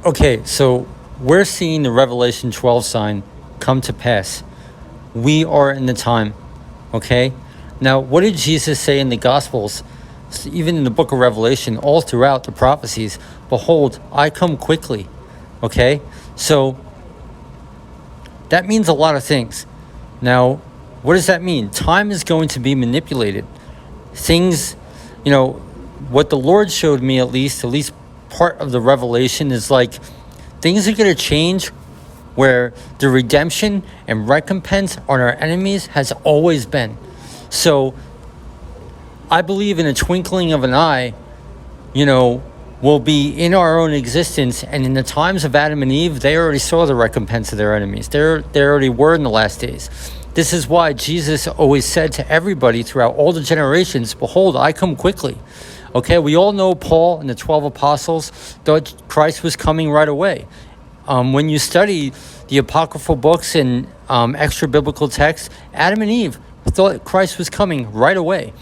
Okay, so we're seeing the Revelation 12 sign come to pass. We are in the time, okay? Now, what did Jesus say in the Gospels, even in the book of Revelation, all throughout the prophecies? Behold, I come quickly, okay? So that means a lot of things. Now, what does that mean? Time is going to be manipulated. Things, what the Lord showed me, at least part of the revelation is like things are going to change where the redemption and recompense on our enemies has always been. So I believe in a twinkling of an eye, will be in our own existence. And in the times of Adam and Eve, they already saw the recompense of their enemies. They already were in the last days. This is why Jesus always said to everybody throughout all the generations, behold, I come quickly. Okay, we all know Paul and the 12 apostles thought Christ was coming right away. When you study the apocryphal books and extra biblical texts, Adam and Eve thought Christ was coming right away.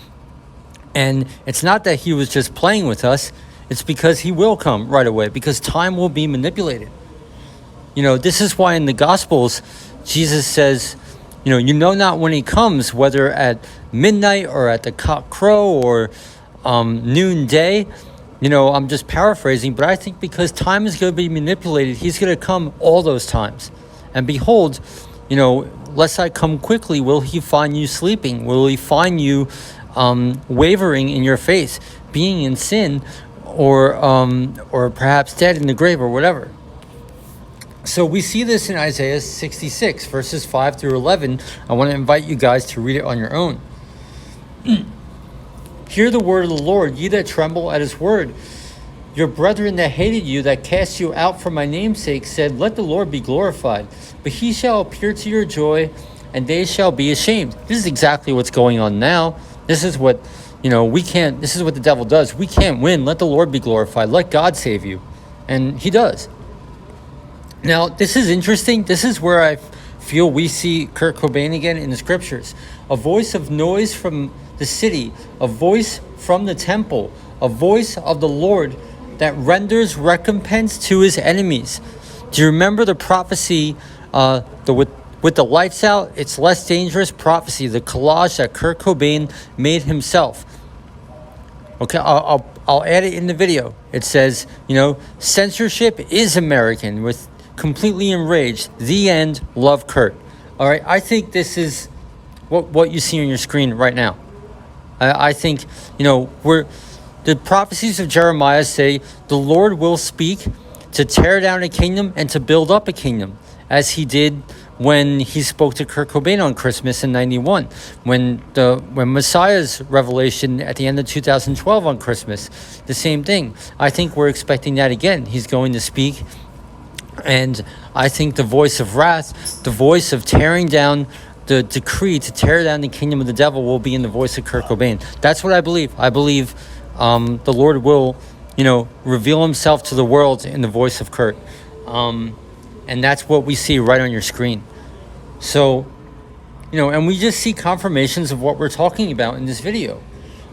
And it's not that he was just playing with us. It's because he will come right away, because time will be manipulated. This is why in the Gospels, Jesus says, you know not when he comes, whether at midnight or at the cock crow or noonday. I'm just paraphrasing, but I think because time is going to be manipulated, he's going to come all those times. And behold, lest I come quickly, will he find you sleeping? Will he find you wavering in your faith, being in sin, or perhaps dead in the grave or whatever? So we see this in Isaiah 66, verses 5 through 11. I want to invite you guys to read it on your own. Hear the word of the Lord, ye that tremble at his word. Your brethren that hated you, that cast you out for my name's sake, said, let the Lord be glorified. But he shall appear to your joy, and they shall be ashamed. This is exactly what's going on now. This is what, this is what the devil does. We can't win. Let the Lord be glorified. Let God save you. And he does. Now, this is interesting. This is where I feel we see Kurt Cobain again in the scriptures. A voice of noise from the city, a voice from the temple, a voice of the Lord that renders recompense to his enemies. Do you remember the prophecy, with the lights out, it's less dangerous prophecy, the collage that Kurt Cobain made himself? Okay, I'll add it in the video. It says, censorship is American, with completely enraged. The end. Love, Kurt. All right, I think this is what you see on your screen right now. I think, the prophecies of Jeremiah say the Lord will speak to tear down a kingdom and to build up a kingdom, as he did when he spoke to Kurt Cobain on Christmas in 91, when Messiah's revelation at the end of 2012 on Christmas, the same thing. I think we're expecting that again. He's going to speak, and I think the voice of wrath, the voice of tearing down, the decree to tear down the kingdom of the devil will be in the voice of Kurt Cobain. That's what I believe. I believe the Lord will, reveal himself to the world in the voice of Kurt. And that's what we see right on your screen. So, and we just see confirmations of what we're talking about in this video.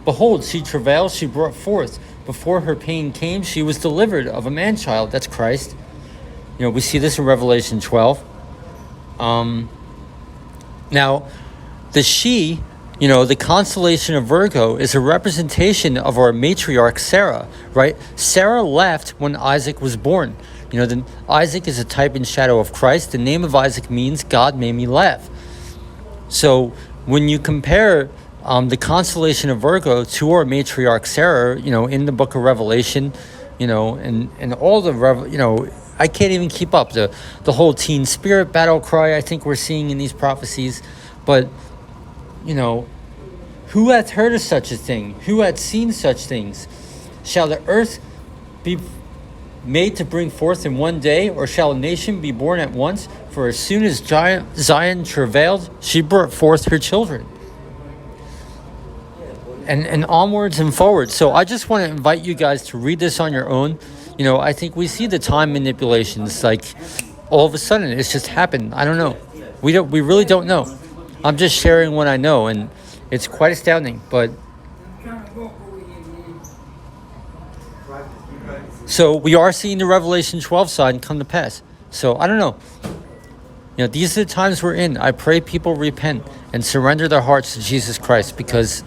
Behold, she travailed, she brought forth. Before her pain came, she was delivered of a man-child. That's Christ. We see this in Revelation 12. Now, the she, the constellation of Virgo is a representation of our matriarch Sarah, right? Sarah left when Isaac was born. Then Isaac is a type and shadow of Christ. The name of Isaac means God made me laugh. So when you compare the constellation of Virgo to our matriarch Sarah, in the book of Revelation, and all the, I can't even keep up the whole teen spirit battle cry I think we're seeing in these prophecies. But, who hath heard of such a thing? Who hath seen such things? Shall the earth be made to bring forth in one day, or shall a nation be born at once? For as soon as Zion travailed, she brought forth her children. And onwards and forwards. So I just want to invite you guys to read this on your own. I think we see the time manipulations, like all of a sudden it's just happened. I don't know. We really don't know. I'm just sharing what I know, and it's quite astounding. But So we are seeing the Revelation 12 sign come to pass. So I don't know. These are the times we're in. I pray people repent and surrender their hearts to Jesus Christ, because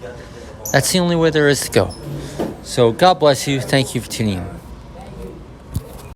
that's the only way there is to go. So God bless you. Thank you for tuning in.